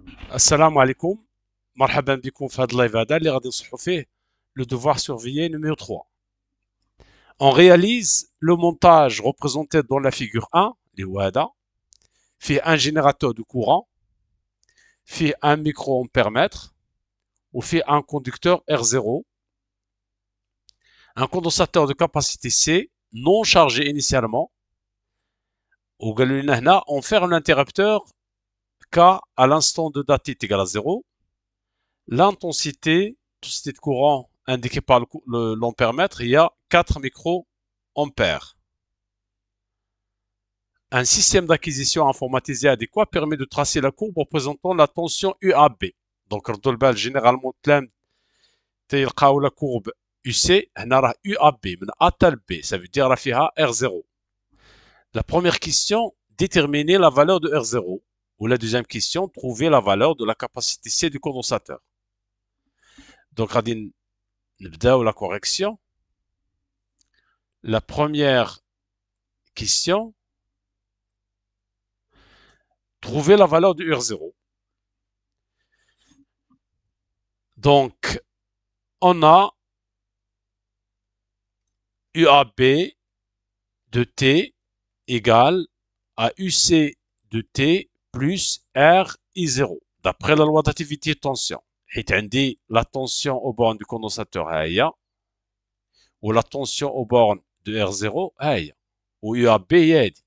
السلام عليكم. مرحبا بكم في هذا اللايف هذا اللي غادي نصحوا فيه le devoir surveillé numéro 3. On réalise le montage représenté dans la figure 1 اللي هو هذا فيه un générateur de courant, فيه un micro-ampèremètre وفيه un conducteur R0, un condensateur de capacité C non chargé initialement وقالوا لنا هنا on ferme l'interrupteur K à l'instant de date t égale à 0. L'intensité de courant indiquée par l'ampèremètre, il y a 4 microampères. Un système d'acquisition informatisé adéquat permet de tracer la courbe représentant la tension UAB. Donc, généralement, la courbe UC, هنا UAB, من A à B, ça veut dire la R0. La première question, déterminer la valeur de R0. Ou la deuxième question, trouver la valeur de la capacité C du condensateur. Donc, غادي نبداو la correction. La première question, trouver la valeur de R0. Donc, on a UAB de T égale à UC de T plus R I0, d'après la loi d'activité de tension. حيت عندي la tension aux bornes du condensateur ها هي و la tension aux bornes de R0 ها هي و UAB هي هادي.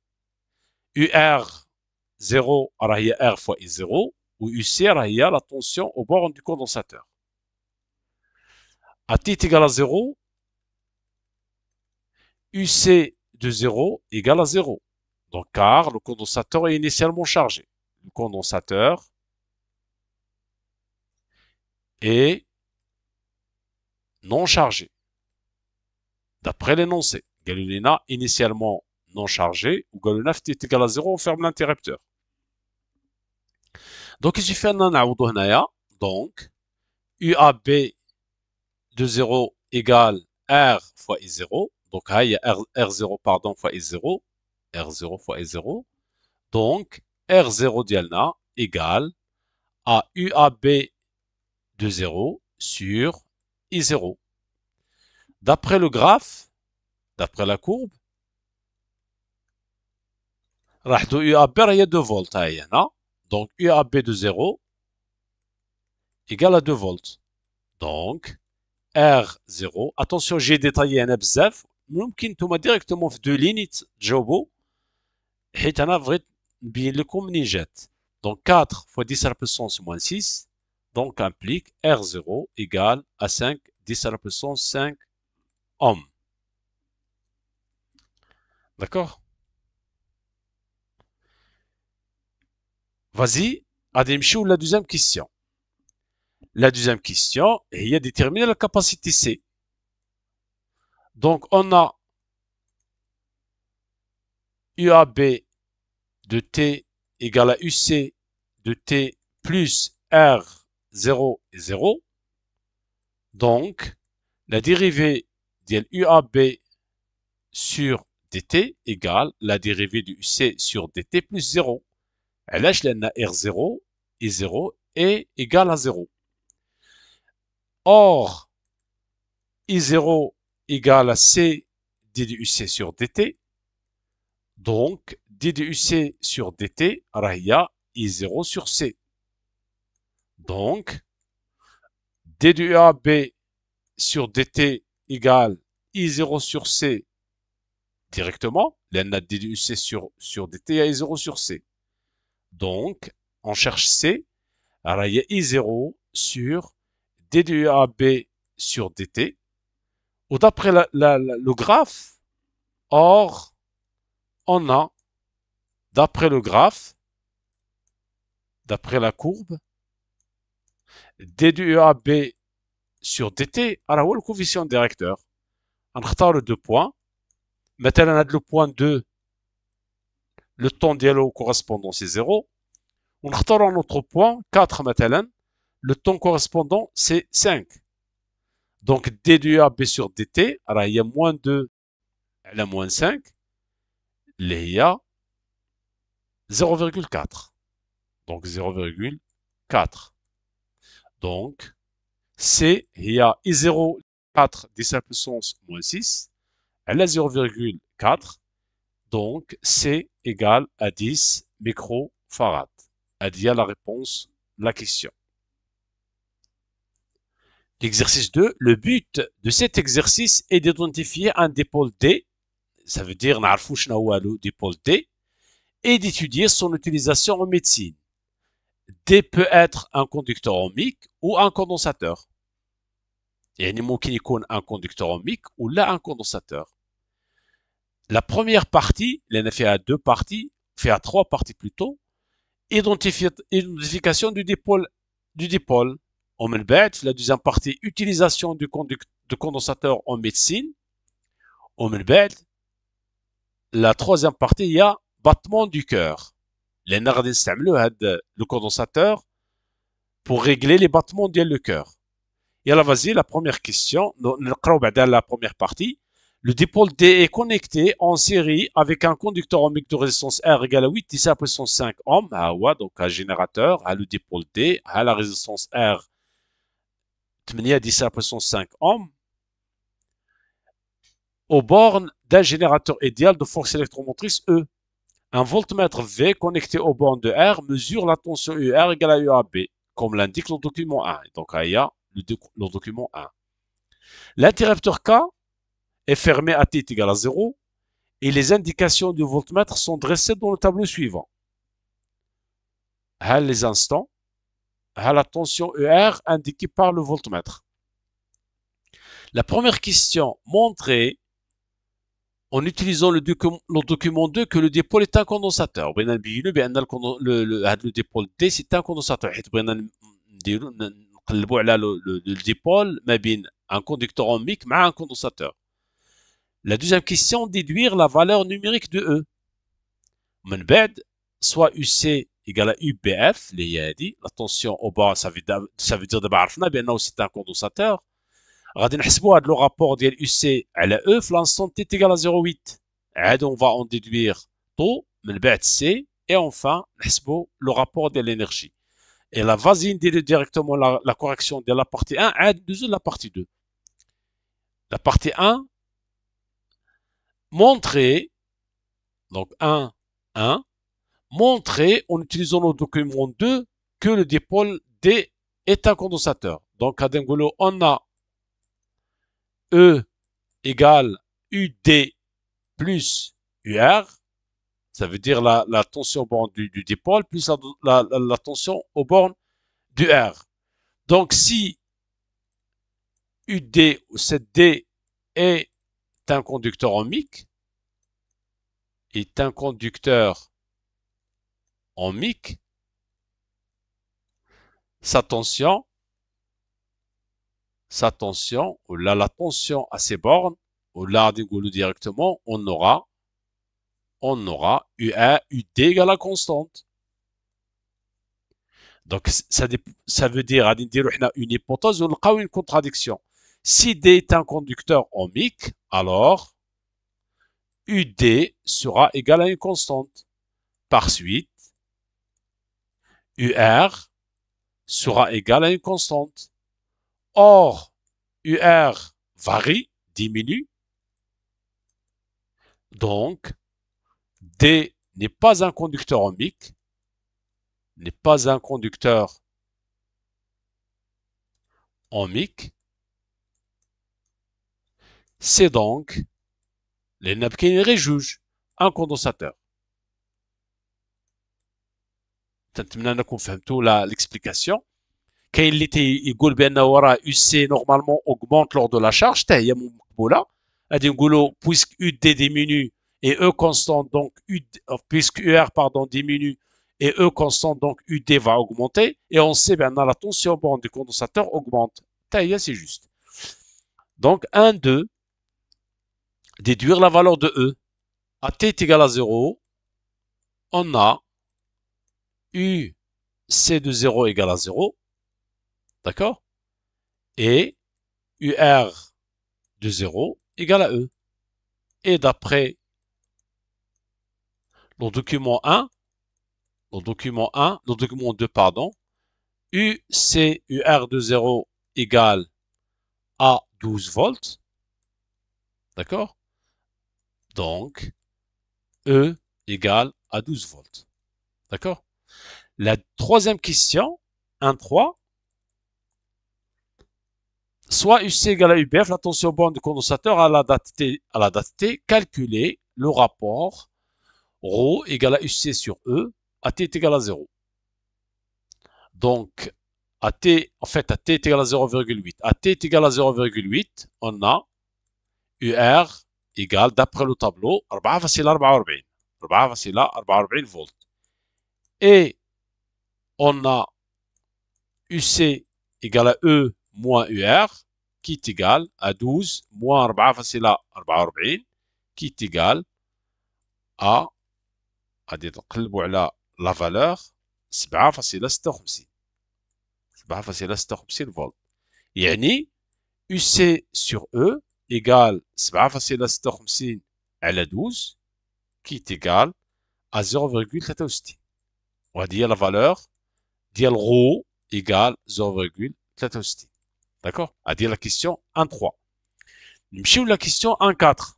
UR0 راه هي R fois I0 و UC راه هي la tension aux bornes du condensateur. À t égale à 0, UC de 0 égale à 0. Donc, car le condensateur est initialement chargé. Le condensateur est non chargé. D'après l'énoncé, Galilina initialement non chargé, ou Galilina est égal à 0, on ferme l'interrupteur. Donc, il suffit de donc, UAB de 0 égale R fois I0. Donc, il y a R0 pardon, fois I0. R0 fois I0. Donc, R0 dialna égale à UAB de 0 sur I0. D'après le graphe, d'après la courbe, UAB il y a 2 volts. Donc, UAB de 0 égale à 2 volts. Donc, R0. Attention, j'ai détaillé un bzaf. ممكن نتوما directement في 2 lignes تجاوبوا حيت انا بغيت نبين لكم منين جات. Donc 4 fois 10 à la puissance moins 6 donc implique R0 égale à 5 10 à la puissance 5 ohms. D'accord? Vas-y, غادي نمشيو la deuxième question. La deuxième question هي déterminer la capacité C. Donc on a UAB de T égale à UC de T plus R0 et 0. Donc, la dérivée de UAB sur dt égale la dérivée de UC sur dt plus 0. علاش لأن R0 et 0 est égal à 0. Or, I0 égale à C d de UC sur dt. Donc, d de UC sur dt راه هي I0 sur C. Donc, d de UAB sur dt égale I0 sur C directement. لأن d de UC sur dt il y a I0 sur C. Donc, on cherche C. Alors, il y a I0 sur d de UAB sur dt. Ou d'après le graphe, or, on a, d'après le graphe, d'après la courbe, d de UAB sur dt, alors où est le coefficient directeur? On retard 2 points. Maintenant, on a le point 2, le temps dialogue correspondant c'est 0. On retard un autre point, 4 maintenant, le temps correspondant c'est 5. Donc d de UAB sur dt, alors il y a moins 2, elle a moins 5, il y a 0,4. Donc 0,4. 4. Donc, C, il y a I0,4 10 à la puissance moins 6, elle a 0,4. Donc, C égale à 10 microfarads. Il y a la réponse de la question. L'exercice 2, le but de cet exercice est d'identifier un dipôle D, ça veut dire نعرفوا شنو هو le dipôle D, et d'étudier son utilisation en médecine. D peut être un conducteur ohmique ou un condensateur. يعني ممكن يكون un conducteur ohmique ou là un condensateur. La première partie, elle a fait à deux parties, fait à trois parties plutôt, identification du dipôle. ومن بعد في la deuxième partie, utilisation du condensateur en médecine. ومن بعد la troisième partie, il y a battement du cœur. لأن غادي نستعملوا هذا le condensateur pour régler les battements ديال le cœur. يلا vas-y, la première question, نقراو بعدا la première partie. Le dipôle D est connecté en série avec un conducteur ohmique de résistance R égale à 8 10 à la puissance 5 ohms. Donc un générateur, le dipôle D, la résistance R 8 10 à la puissance 5 ohms. Aux bornes d'un générateur idéal de force électromotrice E. Un voltmètre V connecté aux bornes de R mesure la tension UR égale à UAB, comme l'indique le document 1. Donc il y a le document 1. L'interrupteur K est fermé à T égale à 0 et les indications du voltmètre sont dressées dans le tableau suivant. Les instants, la tension UR indiquée par le voltmètre. La première question montrait en utilisant le document 2 que le dipôle est un condensateur. Le dipôle D c'est un condensateur. Le dipôle un conducteur ohmique mais un condensateur. La deuxième question, déduire la valeur numérique de E. من بعد, soit UC égale à UBF, la tension au bas, ça veut dire d'abord عرفنا بأنه c'est un condensateur. غادي نحسبوا هذا le rapport ديال UC على E في l'instant T égale à 0,8. عاد on va en déduire taux من بعد C et enfin نحسبوا le rapport de l'énergie. Et la vas-y ندير directement la correction de la partie 1 عاد ندوزو la partie 2. La partie 1 montrer, donc 1, 1, montrer en utilisant le document 2 que le dipôle D est un condensateur. Donc, on a E égale UD plus UR, ça veut dire la tension aux bornes du dipôle plus la tension aux bornes du R. Donc, si UD ou cette D est un conducteur ohmique, sa tension, ou là la tension à ces bornes, ou là directement, on aura UA, UD égale à constante. Donc ça veut dire une hypothèse ou une contradiction. Si D est un conducteur ohmique, alors UD sera égal à une constante. Par suite, UR sera égal à une constante. Or, UR varie, diminue. Donc, D n'est pas un conducteur ohmique, c'est donc les napkins juge un condensateur. نتمنى انكم فهمتوا l'explication. كاين اللي يقول بان وراه UC normalement augmente lors de la charge حتى هي مقبوله. غادي نقولوا puisque UD diminue et E constant donc puisque UR pardon diminue et E constant donc UD va augmenter et on sait bien la tension borne du condensateur augmente. C'est juste. Donc 1, 2, déduire la valeur de E. À T est égal à 0, on a UC de 0 égale à 0, d'accord? Et UR de 0 égale à E. Et d'après le document 2, pardon, UR de 0 égale à 12 volts. D'accord? Donc, E égale à 12 volts. D'accord? La troisième question, 1.3. Soit UC égale à UBF, la tension borne du condensateur à la date T, calculer le rapport ρ égale à UC sur E, à T est égal à 0. Donc, à T est égal à 0,8. À T est égal à 0,8, on a UR égale, d'après le tableau, 4,44. 4,44 volts. Et on a UC égale à E moins UR, qui est égal à 12 moins 4,44, qui est égal à نقلبوا على la valeur 7,56. 7,56 فولت. يعني UC sur E égale 7,56 على 12 qui est égal à 0,63. وهذه هي la valeur ديال ρ égale 0,63. D'accord? هذه هي la question 1.3. نمشيو la question 1.4.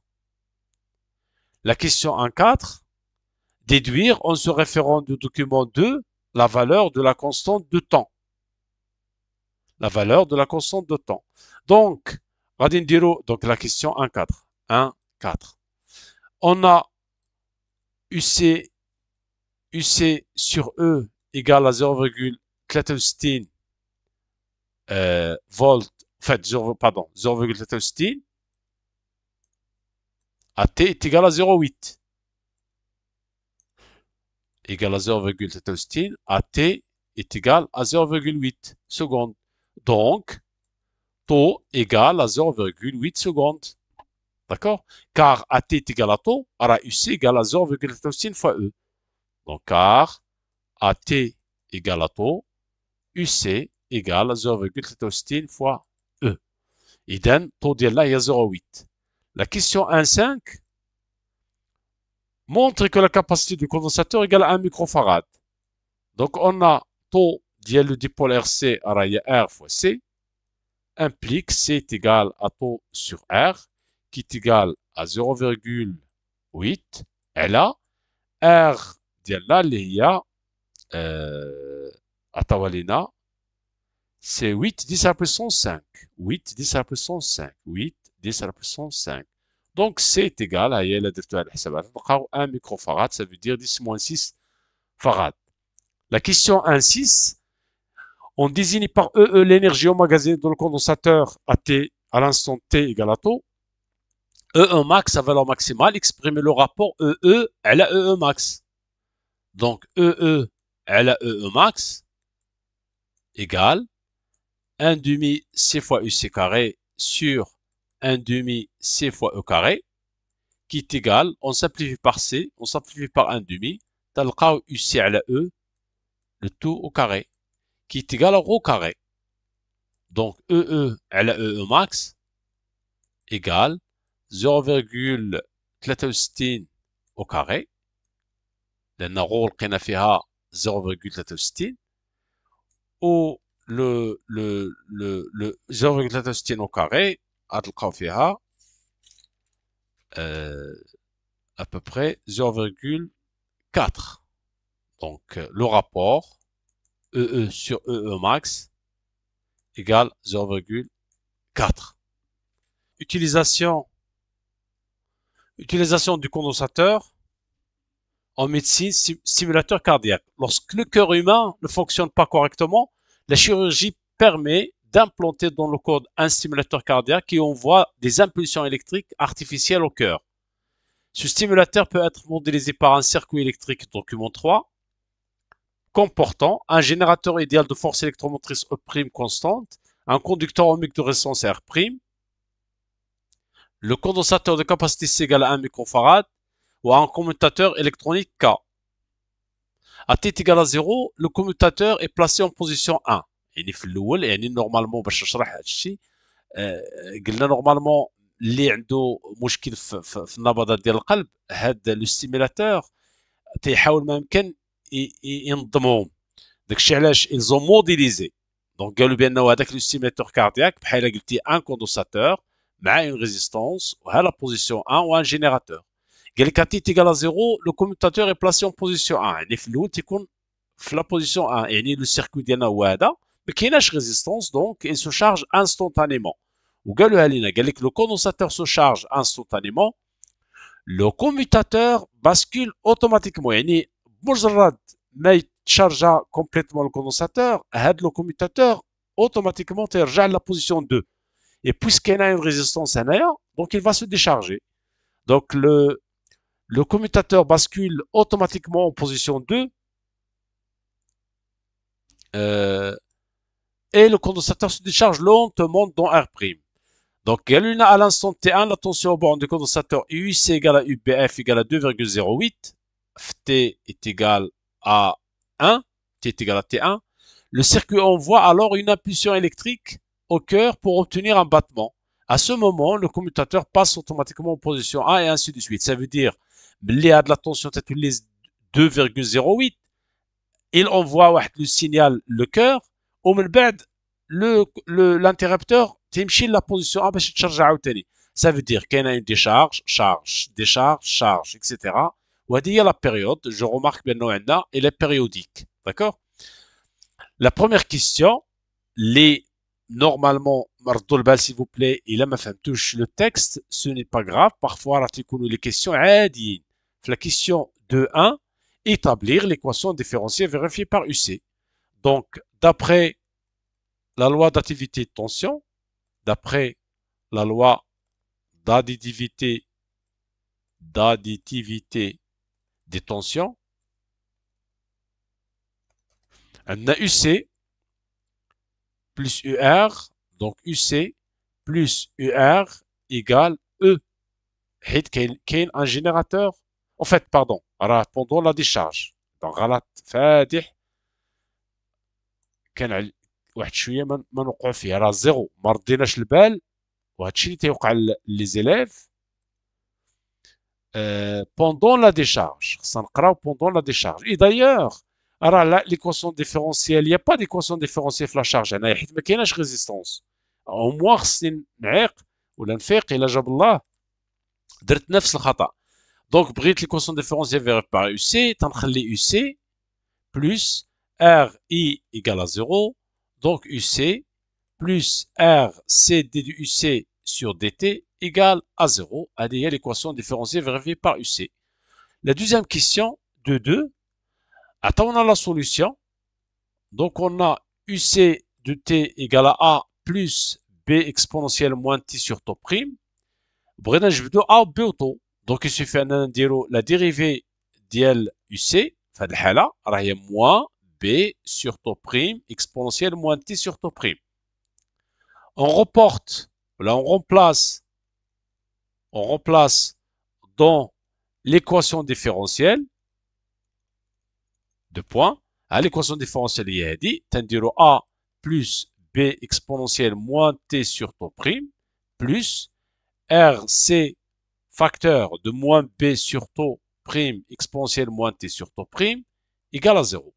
La question 1.4, déduire en se référant du document 2 la valeur de la constante de temps. La valeur de la constante de temps. Donc, donc la question 1.4. 1.4. On a UC sur E égale à 0,63 volts, en fait, 0,63 à T est égal à 0,8. Égal à 0,63 à T est égal à 0,8 secondes. Donc, taux égale à 0,8 secondes. D'accord? Car AT est égal à taux, alors UC égale à 0,61 fois E. Donc, car AT égale à taux, UC égale à 0,61 fois E. إذن taux ديالنا هي 0,8. La question 1.5 montre que la capacité du condensateur égale à 1 microfarad. Donc, on a taux ديال le dipôle RC راه هي R fois C, implique C est égal à taux sur R, qui est égal à 0,8. Et là, R ديالنا اللي هي عطاولينا c'est 8 10 à la puissance 5. 8 10 à la puissance 5. 8 10 à la puissance 5. Donc C est égal à la درتوها الحسابات نلقاو 1 microfarad, ça veut dire 10 moins 6 farad. La question 1.6, on désigne par EE l'énergie emmagasinée dans le condensateur à T à l'instant T égale à taux. E1 max à valeur maximale, exprimer le rapport EE à la EE max. Donc EE à la EE max égale 1 demi C fois UC carré sur 1 demi C fois E carré, qui est égal, on simplifie par C, on simplifie par 1 demi, تلقاو UC à la E, le tout au carré, qui est égal à ρ carré. Donc EE à la EE max égale 0,63 au carré, لأن ρ لقينا فيها 0,63 و le 0,63 au carré غتلقاو فيها à peu près 0,4. Donc le rapport EE sur EE max égale 0,4. Utilisation du condensateur en médecine, stimulateur cardiaque. Lorsque le cœur humain ne fonctionne pas correctement, la chirurgie permet d'implanter dans le corps un stimulateur cardiaque qui envoie des impulsions électriques artificielles au cœur. Ce stimulateur peut être modélisé par un circuit électrique document 3 comportant un générateur idéal de force électromotrice E' constante, un conducteur ohmique de résistance R', le condensateur de capacité C égale à 1 microfarad ou un commutateur électronique K. À T égale à 0, le commutateur est placé en position 1. يعني في الاول يعني نورمالمون باش نشرح هذا الشيء قلنا نورمالمون اللي عنده مشكل في النبضات ديال القلب هذا لو ستيميلاتور تيحاول ما يمكن ينظمهم. داكشي علاش ils ont modélisé. Donc قالوا بانه هذاك لو ستيميتور كاردياك بحال قلتي ان كوندونساتور مع اون ريزيستونس وها لا بوزيسيون 1 وان جينيراتور. قال لك تي تيغال زيرو لو كوموتاتور اي بلاسي اون بوزيسيون 1 يعني في الاول تيكون في لا بوزيسيون 1 يعني لو سيركوي ديالنا هو هذا ما كايناش ريزيستونس دونك il se charge instantanément. وقالوها لينا قال لك لو كوندونساتور se charge instantanément لو كوموتاتور باسكول اوتوماتيكمون يعني بمجرد ما يتشارجا كومبليتمون الكوندونساتور هاد لو كوموتاتور اوتوماتيكمون تيرجع لا بوزيسيون 2 et puisqu'il y a une résistance هنايا donc il va se décharger. Donc le commutateur bascule automatiquement en position 2 et le condensateur se décharge lentement dans R'. Donc, à l'instant T1, la tension au bord du condensateur UC égale à UBF égale à 2,08. T est égal à 1. T est égal à T1. Le circuit envoie alors une impulsion électrique au cœur pour obtenir un battement. À ce moment, le commutateur passe automatiquement en position 1 et ainsi de suite. Ça veut dire, il a de la tension 2,08. Il envoie le signal le cœur. Au بعد l'interrupteur تمشي la position A باش تشارج عاوتاني. Ça veut dire qu'il y a une décharge, charge, décharge, charge, etc. وهذه هي la période. Je remarque بأنه عندنا elle est périodique. D'accord? La première question, les normalement مردوا البال s'il vous plaît إلا ما فهمتوش le texte, ce n'est pas grave. Parfois راه تيكونوا les questions عاديين. في la question 2.1, établir l'équation différentielle vérifiée par UC. Donc, d'après la loi d'additivité de tension, d'après la loi d'additivité des tensions, on a UC plus UR, donc UC plus UR égale E. Qu'il y a un générateur, en fait, pardon, pendant la décharge. Donc, غلط فادح كان واحد شويه ما نوقعوا فيه راه زيرو ما رديناش البال وهادشي اللي تيوقع لي زيليف بوندون لا ديشارج خصنا نقراو بوندون لا ديشارج اي دايوغ راه ليكواسيون ديفيرونسيال يا با ديكواسيون ديفيرونسيال في لا شارج هنايا حيت ما كايناش ريزيستونس او موان خصني نعيق ولا نفيق الا جاب الله درت نفس الخطا دونك بغيت ليكواسيون ديفيرونسيال فيغ بار يو سي تنخلي يو سي بلس ار اي ايكال ا زيرو donc UC plus RC d du UC sur dt égale à 0. هذه هي l'équation différentielle vérifiée par UC. La deuxième question de 2. Attends, on a la solution. Donc on a UC de t égale à A plus B exponentielle moins t sur tau prime. بغينا نجبدو A و B و tau. Donc il suffit أننا نديرو la dérivée ديال UC في هذه الحالة راه هي moins B sur tau prime exponentielle moins t sur tau prime. On reporte, là on remplace dans l'équation différentielle de points. À l'équation différentielle, il y a dit, tendiro A plus B exponentielle moins t sur tau prime plus RC facteur de moins B sur tau prime exponentielle moins t sur tau prime égale à 0.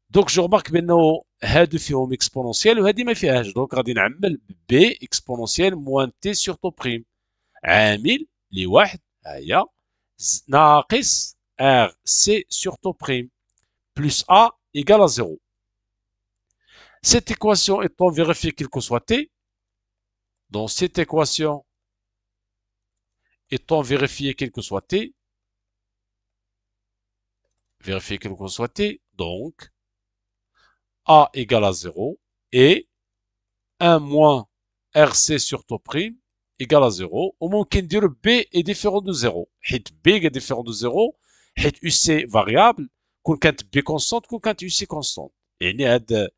Donc je remarque بانه هادو فيهم اكسبونونسيال وهادي ما فيهاش دونك غادي نعمل بي اكسبونونسيال موان تي سور طو بريم عامل لواحد ها هي ناقص ار سي سور طو بريم بلس ا ايكال ا زيرو. Cette équation étant vérifiée quel que soit t, donc cette équation étant vérifiée quel que soit t, donc A égale à 0 et 1 moins RC sur tau prime égale à 0. Au moins, نديرو B est différent de 0. حيت B est différent de 0 حيت UC variable كون كانت B constante كون كانت UC constante. يعني هاد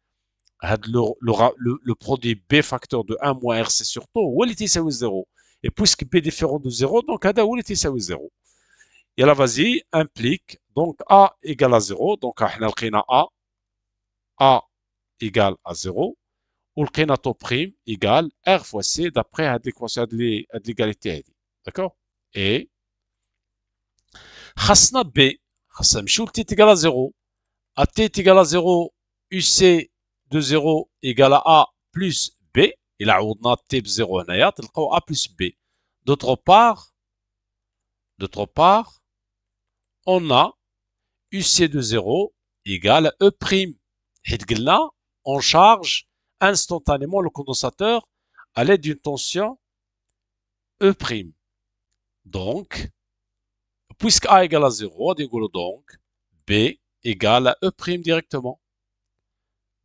le produit B facteur de 1 moins RC sur tau هو اللي تيساوي 0. Et puisque B est différent de 0 donc هذا هو اللي تيساوي 0. Et là vas-y implique donc A égale à 0 donc احنا لقينا A égale à 0 ولقينا tau prime égale R fois C d'après l'équation de l'égalité. D'accord? Et خاصنا B خاصنا نمشيو ل t égale à 0 AT est égal à 0, UC de 0 égale à A plus B. Il a عوضنا T ب 0 هنايا تلقاو A plus B. D'autre part, on a UC de 0 égale à E'. حيت قلنا on charge instantanément le condensateur à l'aide d'une tension E'. Donc, puisque A égale à 0, on dit donc B égale à E' directement.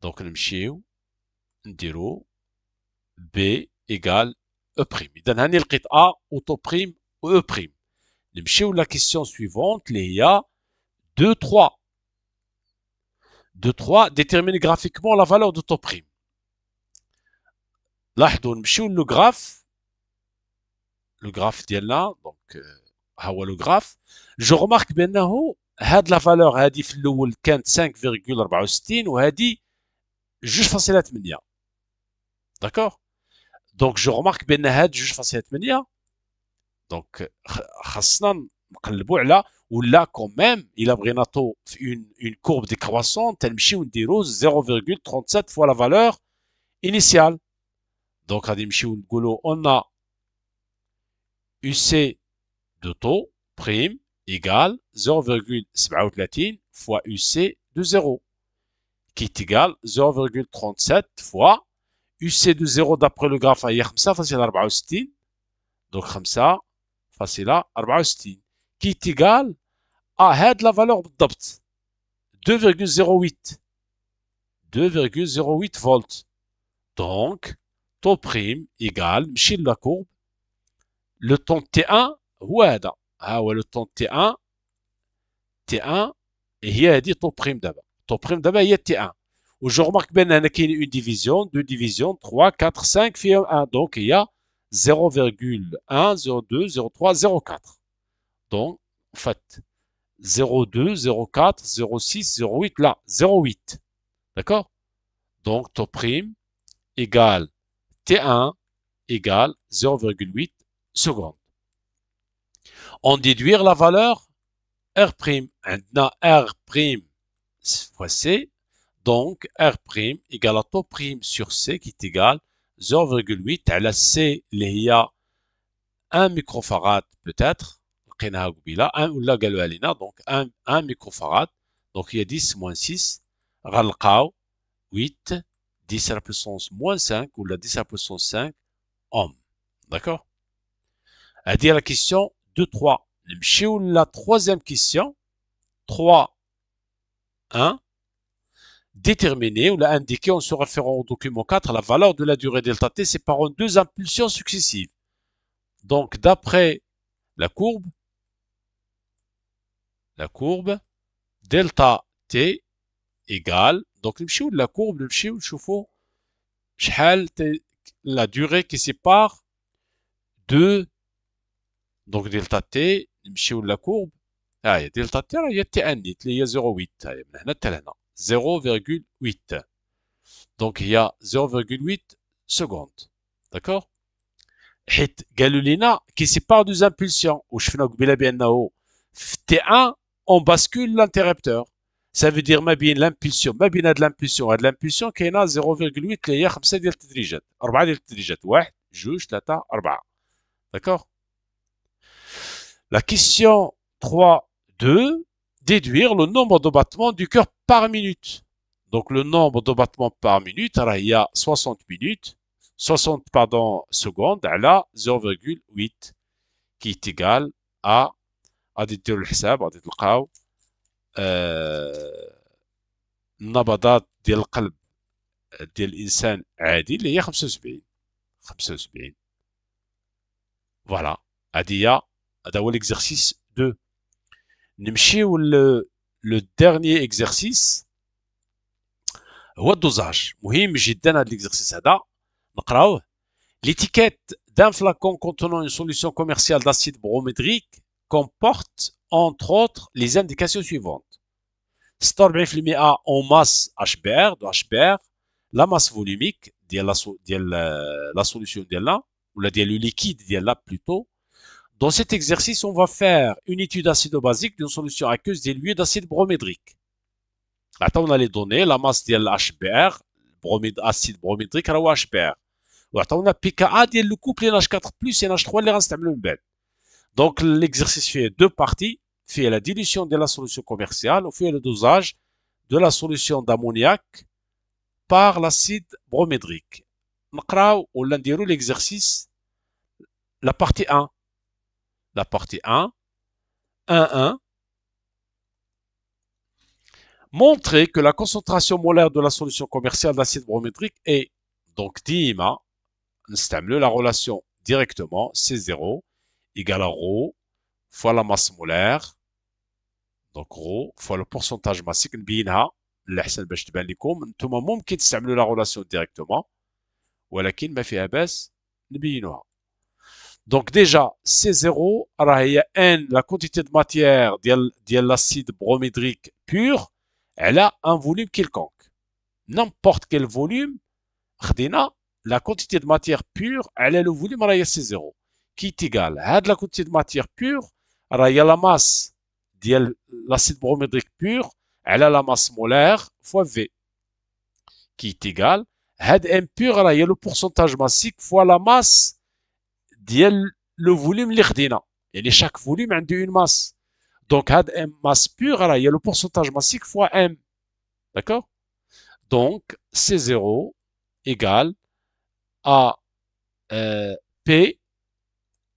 Donc, نمشيو نديرو B égale E'. إذا هاني لقيت A auto prime و E'. نمشيو la question suivante اللي هي 2, 3. 2, 3 détermine graphiquement la valeur de taux prime. لاحظوا نمشيو لو graphe ديالنا دونك ها هو لو graphe. جو remarque بانه هاد لا فالور هادي في الاول كانت 5.64 وهادي 2.8. داكوغ دونك جو remarque بان هاد 2.8 دونك خاصنا نقلبوا على ولا كوميم الا بغينا طو في اون كورب ديكرواسون تنمشيو نديرو 0.37 فوا لا فالور انيسيال. دونك غادي نمشيو نقولو اون UC de taux prime égale 0,37 fois UC de 0 qui est égal 0,37 fois UC de 0 d'après le graphe هي 5.64 donc 5.64 qui est égal à هاد la valeur بالضبط 2,08 volts. Donc taux prime égale نمشي la courbe le temps T1 هو هذا ها هو لو طون T1 هي هذه طو بريم دابا. طو بريم دابا هي T1 وجو رمارك بان هنا كاين اون ديفيزيون دو ديفيزيون 3 4 5 فيهم 1 دونك هي 0,1 0,2 0,3 0,4 دونك فات 0,2 0,4 0,6 0,8 لا 0,8 d'accord donc taux prime égale T1 égale 0,8 secondes. On déduire la valeur R'. عندنا R' fois C. Donc, R' égale à taux prime sur C qui est égal 0,8 على C اللي هي 1 microfarad peut-être. لقيناها قبيله 1 ولا قالوها لينا donc 1 microfarad. Donc هي 10 moins 6 غنلقاو 8 10 à la puissance moins 5 ولا 10 à la puissance 5 ohm. D'accord. هذه la question 2-3. نمشيو la troisième question 3.1. Déterminer ou la indiquer en se référant au document 4 la valeur de la durée delta t séparant deux impulsions successives. Donc d'après la courbe delta t égale donc نمشيو la courbe نمشيو نشوفوا شحال la durée qui sépare deux donc delta t نمشيو la courbe ها هي دلتا تي هي تي ان نيت اللي هي 0.8 ها هي من هنا حتى لهنا 0.8 دونك هي 0.8 سكوند داكوغ حيت قالوا لينا كي سيبار دوز امبولسيون وشفنا قبيله بانه في تي 1 اون باسكول لانتيربتور ça veut dire ما بين لامبولسيون ما بين هاد لامبولسيون هاد لامبولسيون كاينه 0.8 اللي هي 5 ديال التدريجات 4 ديال التدريجات 1 2 3 4 داكوغ la question 3.2 déduire le nombre de battements du cœur par minute. Donc le nombre de battements par minute, alors il y a 60 minutes, 60 secondes, على 0,8 qui est égal à غادي ديروا الحساب غادي تلقاو النبضات ديال القلب ديال الانسان عادي اللي هي 75 فوالا هذه هذا هو l'exercice 2. نمشيو لو dernier exercice هو الدوزاج. مهم جدا هذا l'exercice هذا نقراوه. L'étiquette d'un flacon contenant une solution commerciale d'acide bromédrique comporte entre autres les indications suivantes. 46% en masse HBr de HBr, la masse volumique ديال la solution ديالنا ولا ديال le liquide ديالنا plutôt. Dans cet exercice, on va faire une étude acido-basique d'une solution aqueuse diluée d'acide bromédrique. عطاونا لي دوني لا ماس ديال الاش بي ار بروميد اسيد بروميدريك راه اش بي ار، وعطاونا بي كا ا ديال لو كوبل ان اش 4 بلس ان اش 3 اللي غنستعملو من بعد. دونك ليكزرسيس فيه دو بارتي، فيه لا ديليسيون ديال لا سوليسيون كوميرسيال وفيه لو دوزاج دو لا سوليسيون d'amoniac par l'acide bromédrique. نقراو ولا نديرو ليكزرسيس la partie 1. La partie 1, 1,1. Montrer que la concentration molaire de la solution commerciale d'acide bromédrique est, donc ديما نستعملو la relation directement, C0 égale à ρ fois la masse molaire, donc ρ fois le pourcentage massique. نبينها الأحسن باش تبان لكم. نتوما ممكن تستعملوا la relation directement ولكن ما فيها باس نبينوها. Donc déjà C0 راه هي N la quantité de matière ديال l'acide bromédrique pur على un volume quelconque. N'importe quel volume خدينا la quantité de matière pure على le volume راه هي C0 qui est égal هاد la quantité de matière pure راه هي la masse ديال l'acide bromédrique pur على la masse molaire fois V qui est égal هاد M pur راه هي le pourcentage massique fois la masse ديال لو فوليوم اللي خدينا، يعني شاك فوليوم عنده اون ماس. دونك هاد ام ماس بيغ راه هي لو بورسونتاج ماسيك فوا ام. داكوغ. دونك سي زيرو ايكال ا بي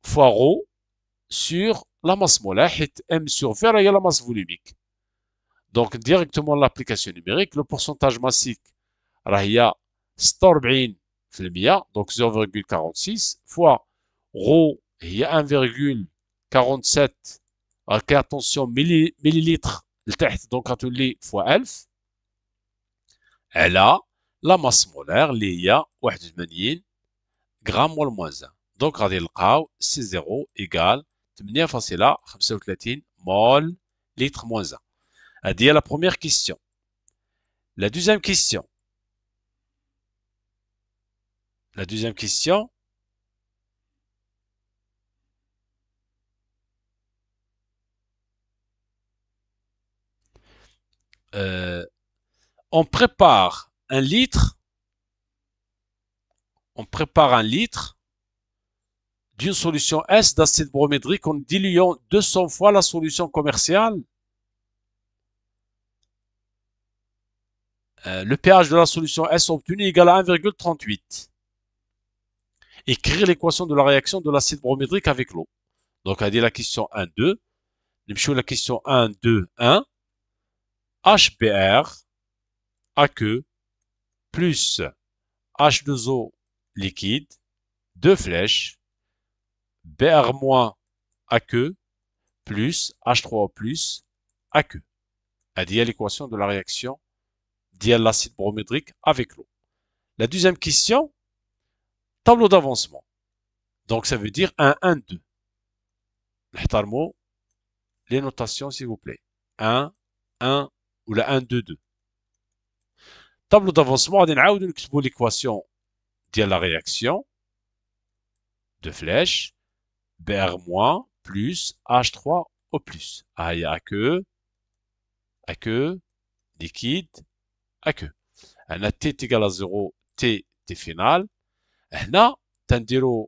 فوا رو سور لا ماس مولار، حيت ام سور في راه هي لا ماس فوليميك. دونك ديريكتومون لابليكاسيون نيميريك لو بورسونتاج ماسيك راه هي 46%، دونك 0,46 فوا رو هي 1,47. راكي اتونسيون مليليتر لتحت، دونك غتولي فوا 1000 على لا ماس مولار اللي هي 81 غرام مول موان 1. دونك غادي نلقاو سي 0 ايكال 8.35 مول لتر موان 1. هادي هي لا بروميير كيستيون. La deuxième question. La deuxième question. On prépare un litre d'une solution S d'acide bromédrique en diluant 200 fois la solution commerciale. Le pH de la solution S obtenue égal à 1,38. Écrire l'équation de la réaction de l'acide bromédrique avec l'eau. Donc, on a dit la question 1, 2. La question 1, 2, 1. HBr, aqueux, plus H2O liquide, 2 flèches, Br- aqueux, plus H3O+, aqueux. On dit l'équation de la réaction de l'acide bromédrique avec l'eau. La deuxième question, tableau d'avancement. Donc, ça veut dire 1, 1, 2. Les notations, s'il vous plaît. 1, 1 ou la 1, 2, 2. Tableau d'avancement, on va نكتبوا l'équation de la réaction. 2 flèches. Br- plus H3O+. Ah, il y a aqueux, liquide, aqueux. On a T est égal à 0, T final. هنا تنديروا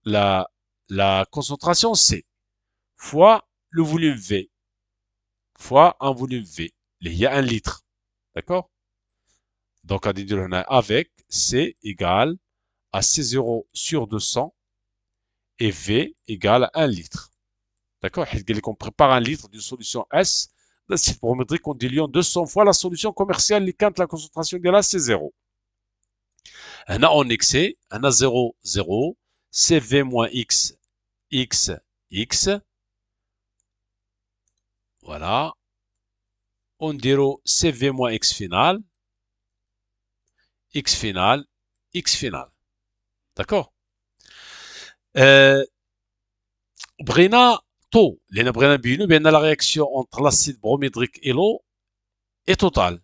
la concentration C fois le volume V fois un volume V اللي هي 1 litre. D'accord? Donc on dit avec C égale à C0 sur 200 et V égale à 1 litre. D'accord? On prépare 1 litre d'une solution S d'acide bromédrique en diluant 200 fois la solution commerciale quand la concentration de la C0. هنا en excès, هنا 0, 0, CV moins X, X, X. Voilà. On dirait CV moins X final, X final, X final. D'accord? بغينا طو، لأن بغينا نبينو بأن la réaction entre l'acide bromédrique et l'eau est totale.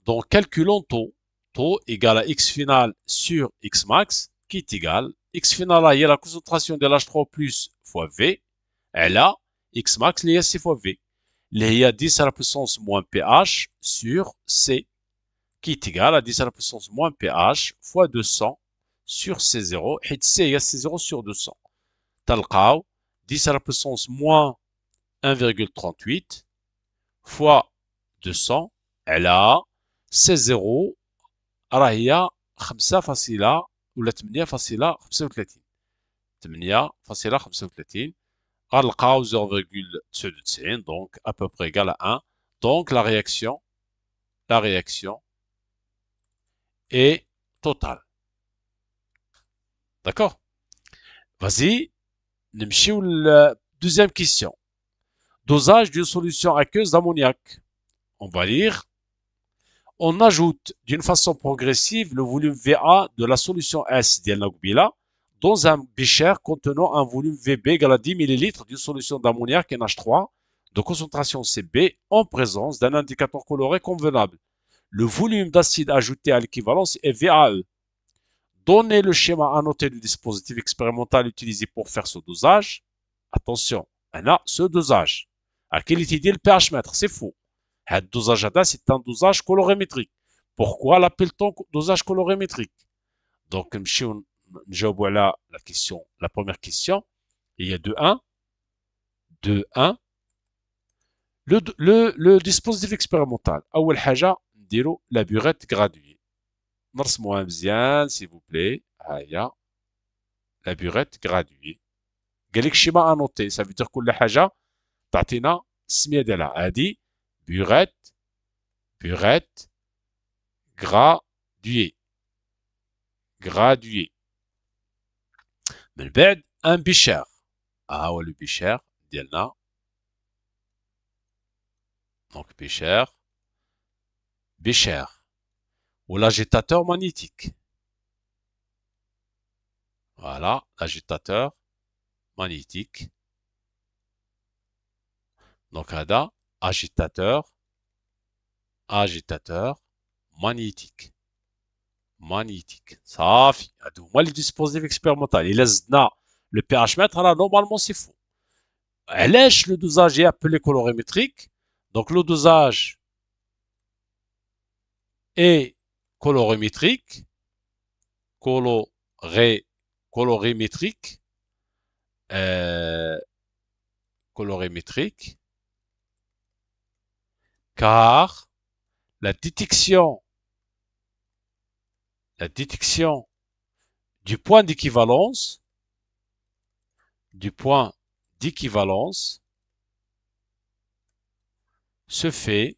Donc calculons taux. Taux égale à X final sur X max, qui est égal. X final là, il y a la concentration de l'H3 plus fois V. Et là, X max, il y a 6 fois V. اللي هي 10 à la puissance moins pH sur C qui est égal à 10 à la puissance moins pH fois 200 sur C0 حيت C هي C0 sur 200 تلقاو 10 à la puissance moins 1,38 fois 200 على C0 راه هي 5 ولا 8,35 8,35 غنلقاو 0,99 donc à peu près égal à 1 donc la réaction est totale. D'accord? Vas-y, نمشيو la deuxième question. Dosage d'une solution aqueuse d'ammoniac. On va lire. On ajoute d'une façon progressive le volume VA de la solution S ديالنا قبيله dans un bécher contenant un volume VB égal à 10 ml d'une solution d'ammoniac NH3 de concentration CB en présence d'un indicateur coloré convenable. Le volume d'acide ajouté à l'équivalence est VAE. Donnez le schéma annoté du dispositif expérimental utilisé pour faire ce dosage. Attention, on a ce dosage. À quel est le pH mètre? C'est faux. Le dosage c'est un dosage colorimétrique. Pourquoi l'appelle-t-on dosage colorimétrique? Donc, je vois là la première question. Il y a 2-1. 2-1. Le dispositif expérimental. أول حاجة نديرو la burette graduée. نرسموها مزيان s'il vous plaît. هيا la burette graduée. قالك schéma annoté. Ça veut dire كل حاجة تعطينا السمية ديالها. هادي burette graduée. من بعد un bécher. ها هو le bécher ديالنا. Donc bécher ou l'agitateur magnétique. Voilà, l'agitateur magnétique. Donc هذا agitateur magnétique. صافي هادو هما لي ديسبوزيتيف اكسبيرمونتال. الا زدنا le pH mètre راه normalement c'est faux. علاش le dosage est appelé colorimétrique? Donc le dosage est colorimétrique, colorimétrique, car la détection du point d'équivalence se fait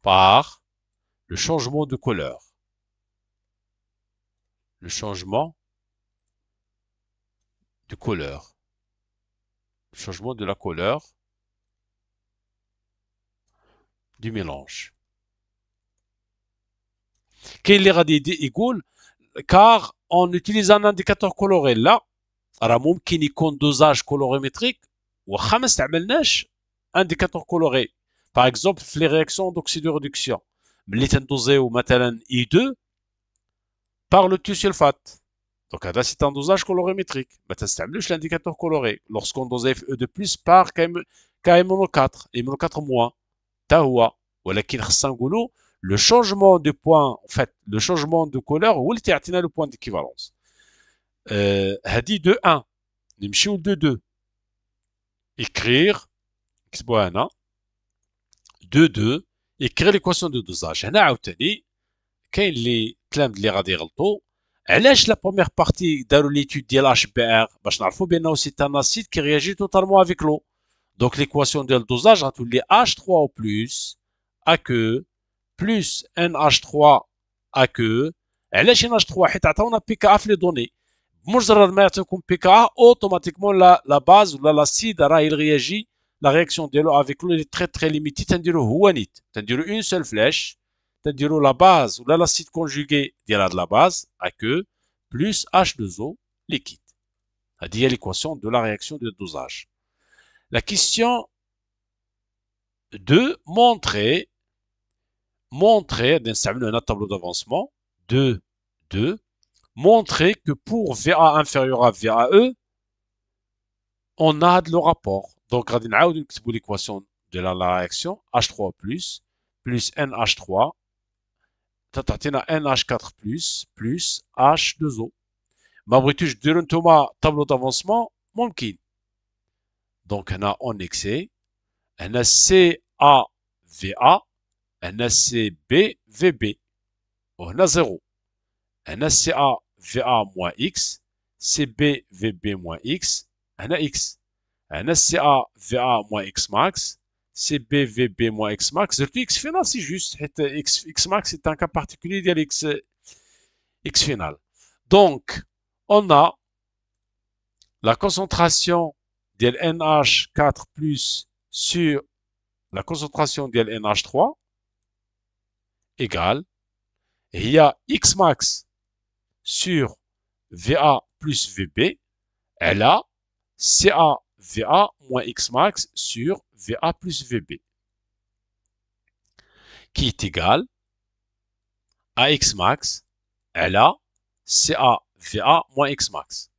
par le changement de couleur. Le changement de la couleur du mélange. كاين اللي غادي يقول car on utilise un indicateur coloré là راه ممكن يكون dosage colorimétrique واخا ما استعملناش indicateur coloré. Par exemple في les réactions d'oxydoréduction ملي تندوزيو مثلا I2 par le thiosulfate. Donc هذا c'est un dosage colorimétrique. ما تستعملوش l'indicateur coloré. Lorsqu'on dose FE2+ par KMNO4 MNO4 moins تا هو. ولكن خصنا نقولوا le changement de point, en fait, le changement de couleur هو اللي تيعطينا le point d'équivalence. هذه 2-1. نمشيو ل 2-2. écrire نكتبوها هنا 2-2 écrire l'équation de dosage. هنا عاوتاني كاين اللي تلامذ اللي غادي يغلطوا. علاش لا بروميير بارتي داروا ليتود ديال HBr باش نعرفوا بانه سي ان اسيد كي رياجي توتالمون افيك لو. دونك ليكواسيون ديال الدوزاج غتولي H3O plus AQ plus NH3 AQ. علاش NH3 حيت عطاونا PKA في لي دوني. بمجرد ما يعطيكم PKA اوتوماتيكمون لا باز ولا لاسيد راه يرياجي لا رياكسيون ديالو افيك لو لي تري ليميتي. تنديرو هو نيت تنديرو اون سول فلاش تنديرو لا باز ولا لاسيد كونجوغي ديال هاد لا باز AQ plus H2O liquide. هذه هي l'équation de la réaction de dosage. La question 2 montrer نستعملو هنا tableau d'avancement 2 montrer que pour VA inférieur à VAE on a le rapport. Donc غادي نعاودو نكتبو l'équation de la réaction H3 plus NH3 تعطينا NH4 plus H2O. ما بغيتوش ديروا نتوما طابلو دافونسمون ممكن. دونك هنا اون اكسي، هنا سي ا في ا، هنا سي بي في بي، وهنا زيرو. هنا سي ا في ا موان اكس، سي بي في بي موان اكس، هنا اكس. هنا سي ا في ا موان اكس ماكس، سي بي في بي موان اكس ماكس. درتو اكس فينال سي جوست حيت اكس ماكس سي ان كا بارتيكولي ديال اكس فينال. دونك on a la concentration de NH4 plus sur la concentration de NH3 égale, il y a X max sur VA plus VB, elle a CA VA moins X max sur VA plus VB, qui est égal à X max, elle a CA VA moins X max.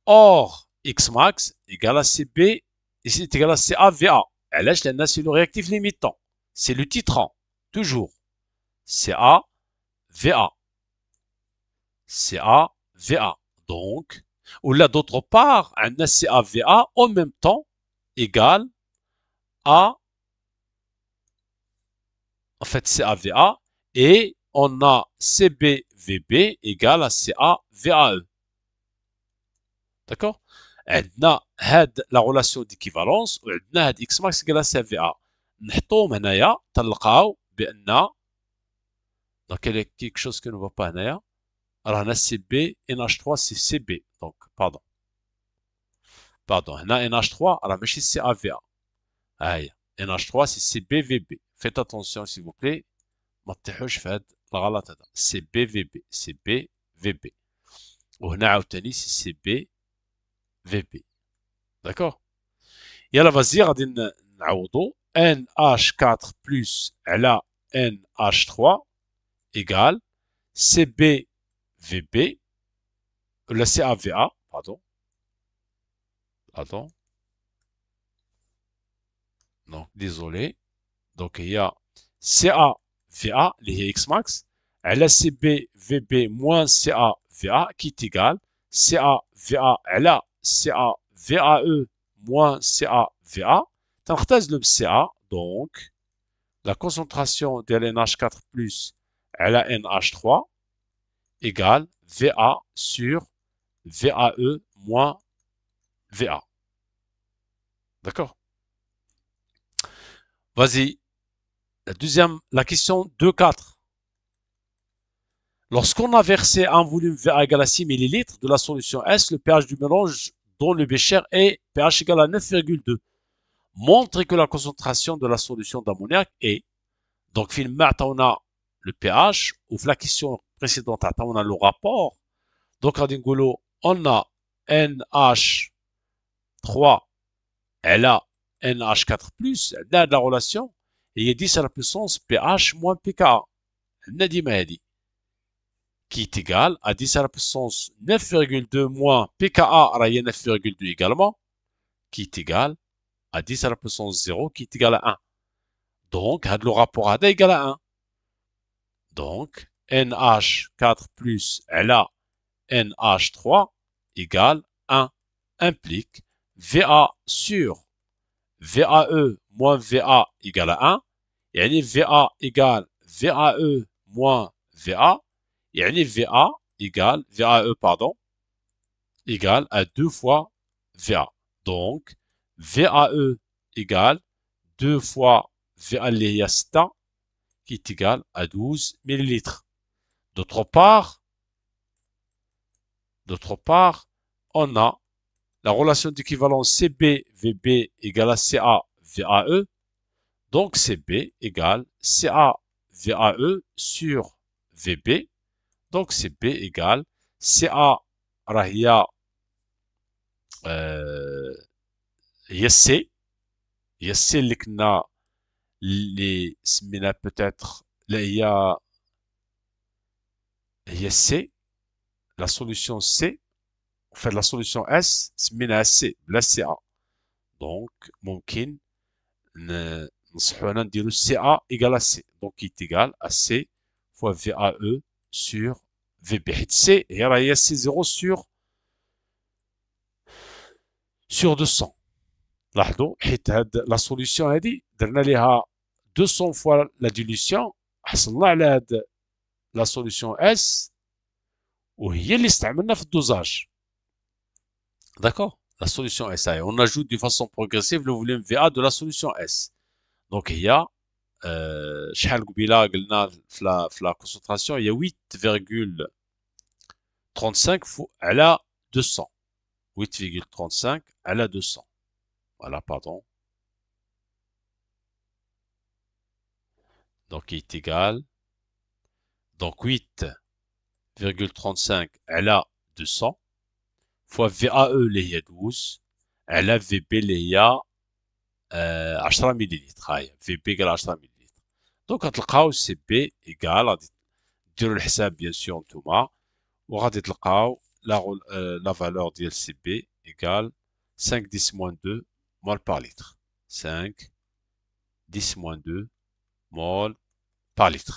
Or, X max égale à CB, ici est égal à CAVA. علاش؟ لأن c'est le réactif limitant. C'est le titrant. Toujours. CAVA. CAVA. Donc, ou là d'autre part, on a CAVA en même temps égale à, en fait, CAVA, et on a CBVB égale à CAVAE. D'accord? عندنا هاد لا رولاسيون ديكيفالونس وعندنا هاد اكس ماكس égale à CAVA. نحطوهم هنايا تلقاو بان دونك كيك شوز كو نو با هنايا. راه هنا سي بي ان اش 3 سي سي بي، دونك باردون هنا ان اش 3 راه ماشي سي ا في ا، ها هي ان اش 3 سي سي بي في بي. فيت اتونسيون سي فو بلي ما تطيحوش في هاد الغلط هذا. سي بي في بي، سي بي في بي، وهنا عاوتاني سي بي في بي. داكوغ. يلا فازي غادي نعوضو ان اش 4 بلس على ان اش 3 ايكال سي بي في بي ولا سي ا في ا، pardon. Donc, désolé. Donc, il y a CA-VA, les X max, à la CB-VB moins CA-VA qui est égal CA-VA à la CA-VAE moins CA-VA. تنختار le CA, donc la concentration de l'NH4 plus à la NH3 égale VA sur VAE moins VA. D'accord? Vas-y. La question 2.4. Lorsqu'on a versé un volume VA égal à 6 ml de la solution S, le pH du mélange dont le bécher est pH égal à 9,2 montre que la concentration de la solution d'ammoniac est. Donc, finalement, on a le pH, ou la question précédente, on a le rapport. Donc, on a NH3, elle a NH4+, elle a de la relation, et il y a 10 à la puissance pH moins pKa. Qui est égal à 10 à la puissance 9,2 moins pKa, 9,2 également, qui est égal à 10 à la puissance 0, qui est égal à 1. Donc, le rapport est égal à 1. Donc, NH4 plus LA NH3 égale 1 implique VA sur VAE moins VA égale à 1. Et VA égale VAE moins VA. Et VA égale, VAE pardon, égale à 2 fois VA. Donc, VAE égale 2 fois VA léasta qui est égal à 12 millilitres. D'autre part, on a la relation d'équivalence CB-VB égale à CA-VAE. Donc, CB égale CA-VAE sur VB. Donc, CB égale CA هي C. هي C اللي كنا اللي سمينا peut-être لا هي C. La solution C, en fait la solution S سميناها C بلا CA. Donc, ممكن نصحو أنا نديرو CA égale à C. Donc, il est égal à C fois VAE sur VB. حيت C هي راه هي C0 sur 200. لاحظوا حيت هاد لا سوليسيون هادي درنا ليها 200 فوا لا ديليسيون، حصلنا على هاد لا سوليسيون اس وهي اللي استعملنا في الدوزاج. D'accord? La solution S. Allez, on ajoute de façon progressive le volume VA de la solution S. Donc, il y a, شحال قبيله قلنا في لا concentration, il y a 8,35 على 200. 8,35 على 200. Voilà, pardon. Donc, il est égal. Donc, 8,35 على 200 fois VAE اللي هي 12 على VB اللي هي 10 مليلتر. هاي VB قال 10 مليلتر. دونك غتلقاو سي بي ايكال، غادي ديروا الحساب بيان سور نتوما، وغادي تلقاو لا فالور ديال سي بي ايكال 5 10 موان 2 مول بار لتر. 5 10 موان 2 مول بار لتر.